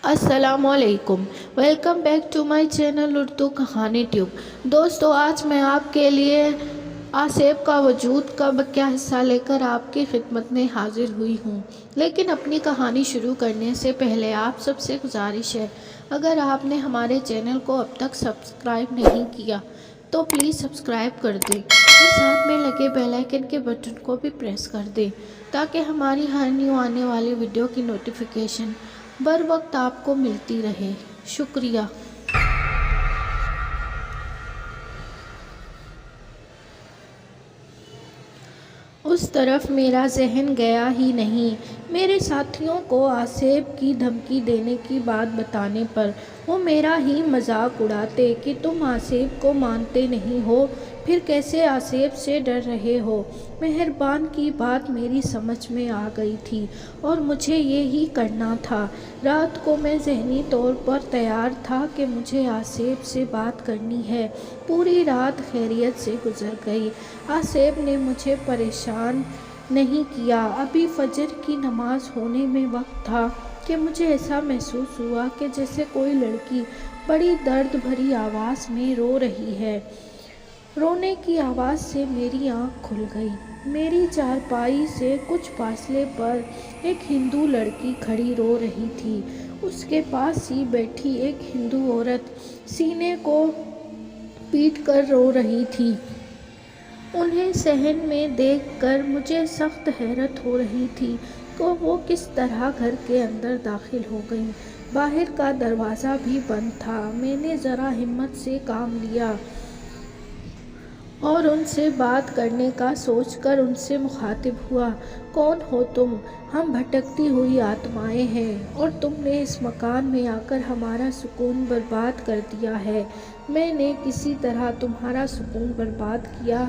السلام علیکم، welcome back to my channel Urdu کہانی ٹیوب۔ دوستو، آج میں آپ کے لیے آصف کا وجود کا بقیہ حصہ لے کر آپ کی خدمت میں حاضر ہوئی ہوں۔ لیکن اپنی کہانی شروع کرنے سے پہلے آپ سب سے گزارش ہے، اگر آپ نے ہمارے چینل کو اب تک سبسکرائب نہیں کیا تو پلیز سبسکرائب کر دیں اور ساتھ میں لگے بیل آئیکن کے بٹن کو بھی پریس کر دیں تاکہ ہماری ہر نیو آنے والی ویڈیو کی نوٹیفیکیشن بر وقت آپ کو ملتی رہے۔ شکریہ۔ اس طرف میرا ذہن گیا ہی نہیں۔ میرے ساتھیوں کو آصف کی دھمکی دینے کی بات بتانے پر وہ میرا ہی مذاق اڑاتے کہ تم آصف کو مانتے نہیں ہو، پھر کیسے آصف سے ڈر رہے ہو۔ مہربان کی بات میری سمجھ میں آ گئی تھی اور مجھے یہی کرنا تھا۔ رات کو میں ذہنی طور پر تیار تھا کہ مجھے آصف سے بات کرنی ہے۔ پوری رات خیریت سے گزر گئی۔ آصف نے مجھے پریشان نہیں کیا۔ ابھی فجر کی نماز ہونے میں وقت تھا کہ مجھے ایسا محسوس ہوا کہ جیسے کوئی لڑکی بڑی درد بھری آواز میں رو رہی ہے۔ رونے کی آواز سے میری آنکھ کھل گئی۔ میری چارپائی سے کچھ فاصلے پر ایک ہندو لڑکی کھڑی رو رہی تھی۔ اس کے پاس ہی بیٹھی ایک ہندو عورت سینے کو پیٹ کر رو رہی تھی۔ انہیں صحن میں دیکھ کر مجھے سخت حیرت ہو رہی تھی کہ وہ کس طرح گھر کے اندر داخل ہو گئیں۔ باہر کا دروازہ بھی بند تھا۔ میں نے ذرا ہمت سے کام لیا اور ان سے بات کرنے کا سوچ کر ان سے مخاطب ہوا۔ کون ہو تم؟ ہم بھٹکتی ہوئی آتمائیں ہیں اور تم نے اس مکان میں آ کر ہمارا سکون برباد کر دیا ہے۔ میں نے کسی طرح تمہارا سکون برباد کیا؟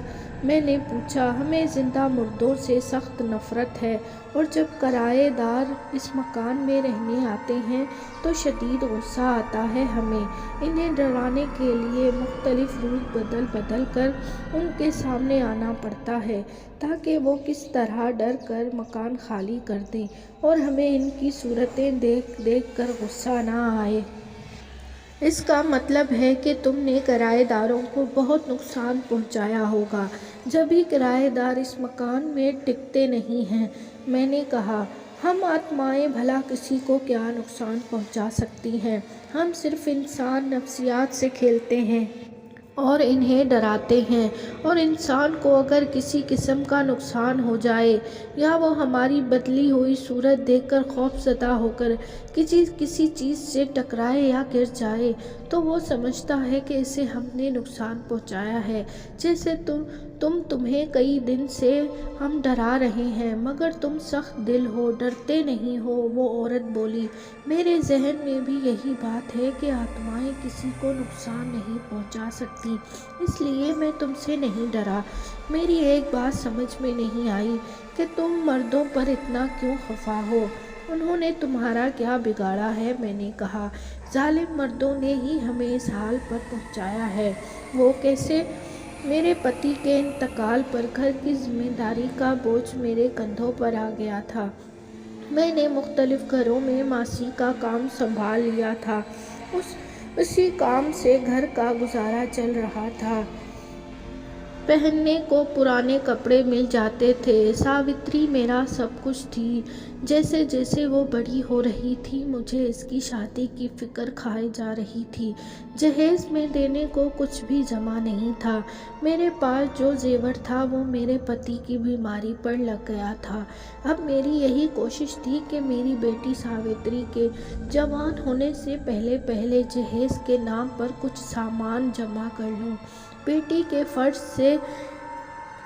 میں نے پوچھا۔ ہمیں زندہ مردوں سے سخت نفرت ہے اور جب کرایہ دار اس مکان میں رہنے آتے ہیں تو شدید غصہ آتا ہے ہمیں۔ انہیں ڈرانے کے لیے مختلف روپ بدل بدل کر ان کے سامنے آنا پڑتا ہے تاکہ وہ کس طرح ڈر کر مکان خالی کر دیں اور ہمیں ان کی صورتیں دیکھ دیکھ کر غصہ نہ آئے۔ اس کا مطلب ہے کہ تم نے کرایہ داروں کو بہت نقصان پہنچایا ہوگا، جبھی کرایہ دار اس مکان میں ٹکتے نہیں ہیں۔ میں نے کہا، ہم آتمائیں بھلا کسی کو کیا نقصان پہنچا سکتی ہیں؟ ہم صرف انسان نفسیات سے کھیلتے ہیں اور انہیں ڈراتے ہیں، اور انسان کو اگر کسی قسم کا نقصان ہو جائے یا وہ ہماری بدلی ہوئی صورت دیکھ کر خوف زدہ ہو کر کسی چیز سے ٹکرائے یا گر جائے تو وہ سمجھتا ہے کہ اسے ہم نے نقصان پہنچایا ہے۔ جیسے تمہیں کئی دن سے ہم ڈرا رہے ہیں مگر تم سخت دل ہو، ڈرتے نہیں ہو۔ وہ عورت بولی، میرے ذہن میں بھی یہی بات ہے کہ آتمائیں کسی کو نقصان نہیں پہنچا سکتی، اس لیے میں تم سے نہیں ڈرا۔ میری ایک بات سمجھ میں نہیں آئی کہ تم مردوں پر اتنا کیوں خفا ہو؟ انہوں نے تمہارا کیا بگاڑا ہے؟ میں نے کہا، ظالم مردوں نے ہی ہمیں اس حال پر پہنچایا ہے۔ وہ کیسے؟ میرے پتی کے انتقال پر گھر کی ذمہ داری کا بوجھ میرے کندھوں پر آ گیا تھا۔ میں نے مختلف گھروں میں ماسی کا کام سنبھال لیا تھا۔ اسی کام سے گھر کا گزارا چل رہا تھا۔ پہننے کو پرانے کپڑے مل جاتے تھے۔ ساوتری میرا سب کچھ تھی۔ جیسے جیسے وہ بڑی ہو رہی تھی مجھے اس کی شادی کی فکر کھائے جا رہی تھی۔ جہیز میں دینے کو کچھ بھی جمع نہیں تھا۔ میرے پاس جو زیور تھا وہ میرے پتی کی بیماری پر لگ گیا تھا۔ اب میری یہی کوشش تھی کہ میری بیٹی ساوتری کے جوان ہونے سے پہلے پہلے جہیز کے نام پر کچھ سامان جمع کر لوں۔ بیٹی کے فرض سے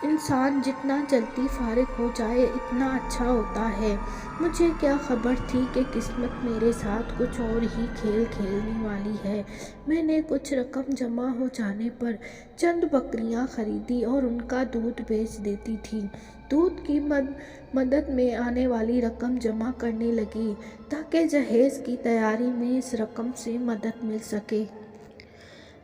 انسان جتنا جلدی فارغ ہو جائے اتنا اچھا ہوتا ہے۔ مجھے کیا خبر تھی کہ قسمت میرے ساتھ کچھ اور ہی کھیل کھیلنے والی ہے۔ میں نے کچھ رقم جمع ہو جانے پر چند بکریاں خریدی اور ان کا دودھ بیچ دیتی تھی۔ دودھ کی مدد میں آنے والی رقم جمع کرنے لگی تاکہ جہیز کی تیاری میں اس رقم سے مدد مل سکے۔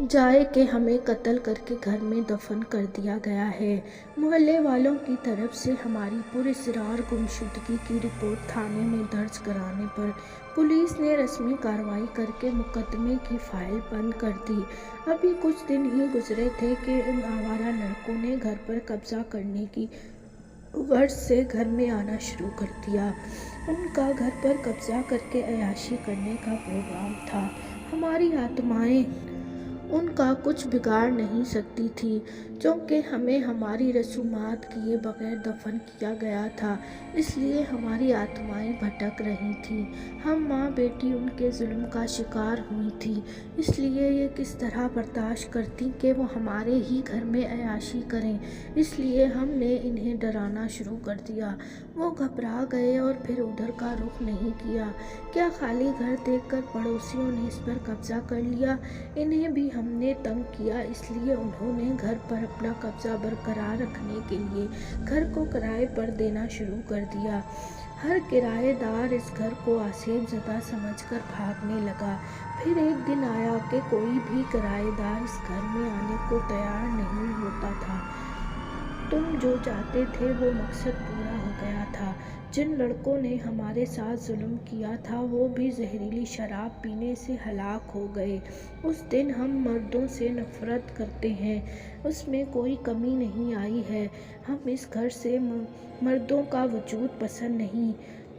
جائے کہ ہمیں قتل کر کے گھر میں دفن کر دیا گیا ہے۔ محلے والوں کی طرف سے ہماری پراسرار گمشدگی کی رپورٹ تھانے میں درج کرانے پر پولیس نے رسمی کارروائی کر کے مقدمے کی فائل بند کر دی۔ ابھی کچھ دن ہی گزرے تھے کہ ان آوارہ لڑکوں نے گھر پر قبضہ کرنے کی غرض سے گھر میں آنا شروع کر دیا۔ ان کا گھر پر قبضہ کر کے عیاشی کرنے کا پروگرام تھا۔ ہماری آتمائیں ان کا کچھ بگاڑ نہیں سکتی تھیں، چونکہ ہمیں ہماری رسومات کیے بغیر دفن کیا گیا تھا، اس لیے ہماری آتمائیں بھٹک رہی تھیں۔ ہم ماں بیٹی ان کے ظلم کا شکار ہوئی تھیں، اس لیے یہ کس طرح برداشت کرتیں کہ وہ ہمارے ہی گھر میں عیاشی کریں۔ اس لیے ہم نے انہیں ڈرانا شروع کر دیا۔ وہ گھبرا گئے اور پھر ادھر کا رخ نہیں کیا۔ کیا خالی گھر دیکھ کر پڑوسیوں نے اس پر قبضہ کر لیا؟ انہیں بھی ہم نے تنگ کیا، اس لیے انہوں نے گھر پر اپنا قبضہ برقرار رکھنے کے لیے گھر کو کرائے پر دینا شروع کر دیا۔ ہر کرایہ دار اس گھر کو آسیب زدہ سمجھ کر بھاگنے لگا۔ پھر ایک دن آیا کہ کوئی بھی کرایہ دار اس گھر میں آنے کو تیار نہیں ہوتا تھا۔ تم جو چاہتے تھے وہ مقصد پورا ہو گیا تھا۔ جن لڑکوں نے ہمارے ساتھ ظلم کیا تھا وہ بھی زہریلی شراب پینے سے ہلاک ہو گئے۔ اس دن ہم مردوں سے نفرت کرتے ہیں، اس میں کوئی کمی نہیں آئی ہے۔ ہم اس گھر سے مردوں کا وجود پسند نہیں۔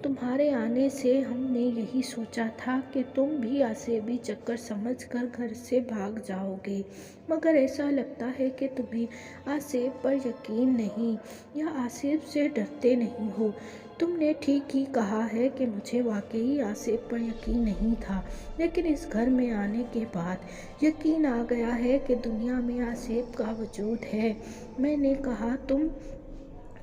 تمہارے آنے سے ہم نے یہی سوچا تھا کہ تم بھی آسیبی چکر سمجھ کر گھر سے بھاگ جاؤ گے، مگر ایسا لگتا ہے کہ تمہیں آسیب پر یقین نہیں یا آسیب سے ڈرتے نہیں ہو۔ تم نے ٹھیک ہی کہا ہے کہ مجھے واقعی آسیب پر یقین نہیں تھا، لیکن اس گھر میں آنے کے بعد یقین آ گیا ہے کہ دنیا میں آسیب کا وجود ہے۔ میں نے کہا تم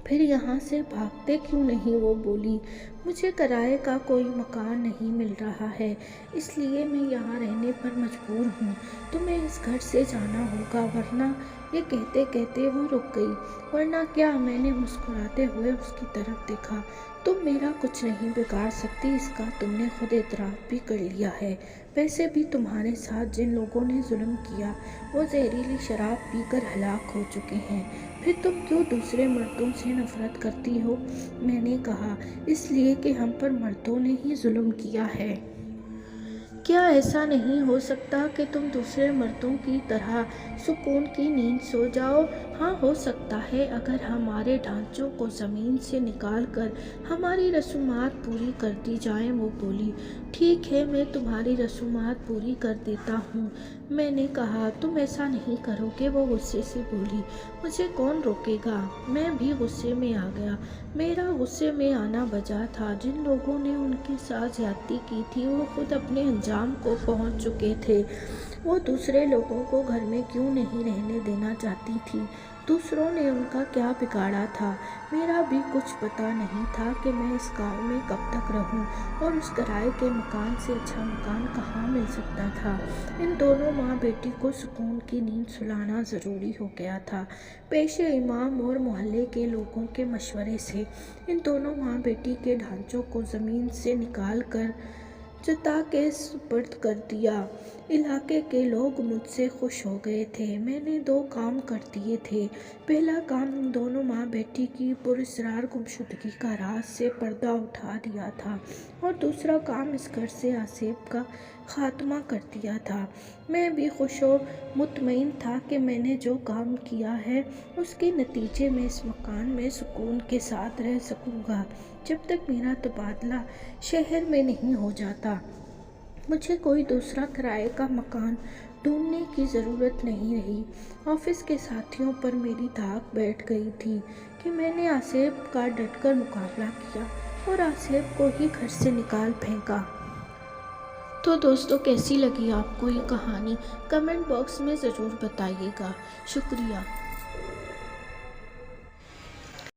پھر یہاں سے بھاگتے کیوں نہیں؟ وہ بولی، مجھے کرائے کا کوئی مکان نہیں مل رہا ہے، اس لیے میں یہاں رہنے پر مجبور ہوں۔ تمہیں اس گھر سے جانا ہوگا ورنہ… یہ کہتے کہتے وہ رک گئی۔ ورنہ کیا؟ میں نے مسکراتے ہوئے اس کی طرف دیکھا۔ تم میرا کچھ نہیں بگاڑ سکتی، اس کا تم نے خود اعتراف بھی کر لیا ہے۔ ویسے بھی تمہارے ساتھ جن لوگوں نے ظلم کیا وہ زہریلی شراب پی کر ہلاک ہو چکے ہیں، پھر تم کیوں دوسرے مردوں سے نفرت کرتی ہو؟ میں نے کہا، اس لیے کہ ہم پر مردوں نے ہی ظلم کیا ہے۔ کیا ایسا نہیں ہو سکتا کہ تم دوسرے مردوں کی طرح سکون کی نیند سو جاؤ؟ ہاں ہو سکتا ہے، اگر ہمارے ڈھانچوں کو زمین سے نکال کر ہماری رسومات پوری کر دی جائیں۔ وہ بولی، ٹھیک ہے، میں تمہاری رسومات پوری کر دیتا ہوں۔ میں نے کہا، تم ایسا نہیں کرو گے؟ وہ غصے سے بولی، مجھے کون روکے گا؟ میں بھی غصے میں آ گیا۔ میرا غصے میں آنا وجہ تھا، جن لوگوں نے ان کے ساتھ زیادتی کی تھی وہ خود اپنے انجام کو پہنچ چکے تھے۔ وہ دوسرے لوگوں کو گھر میں کیوں نہیں رہنے دینا چاہتی تھی؟ دوسروں نے ان کا کیا بگاڑا تھا؟ میرا بھی کچھ پتہ نہیں تھا کہ میں اس گاؤں میں کب تک رہوں، اور اس کرائے کے مکان سے اچھا مکان کہاں مل سکتا تھا۔ ان دونوں ماں بیٹی کو سکون کی نیند سلانا ضروری ہو گیا تھا۔ پیش امام اور محلے کے لوگوں کے مشورے سے ان دونوں ماں بیٹی کے ڈھانچوں کو زمین سے نکال کر جتا کے سپرد کر دیا۔ علاقے کے لوگ مجھ سے خوش ہو گئے تھے۔ میں نے 2 کام کر دیے تھے۔ پہلا کام ان دونوں ماں بیٹی کی پراسرار گمشدگی کا راز سے پردہ اٹھا دیا تھا، اور دوسرا کام اس گھر سے آسیب کا خاتمہ کر دیا تھا۔ میں بھی خوش و مطمئن تھا کہ میں نے جو کام کیا ہے اس کے نتیجے میں اس مکان میں سکون کے ساتھ رہ سکوں گا جب تک میرا تبادلہ شہر میں نہیں ہو جاتا۔ مجھے کوئی دوسرا کرائے کا مکان ڈھونڈنے کی ضرورت نہیں رہی۔ آفس کے ساتھیوں پر میری دھاک بیٹھ گئی تھی کہ میں نے آسیب کا ڈٹ کر مقابلہ کیا اور آسیب کو ہی گھر سے نکال پھینکا۔ تو دوستو، کیسی لگی آپ کو یہ کہانی؟ کمنٹ باکس میں ضرور بتائیے گا۔ شکریہ۔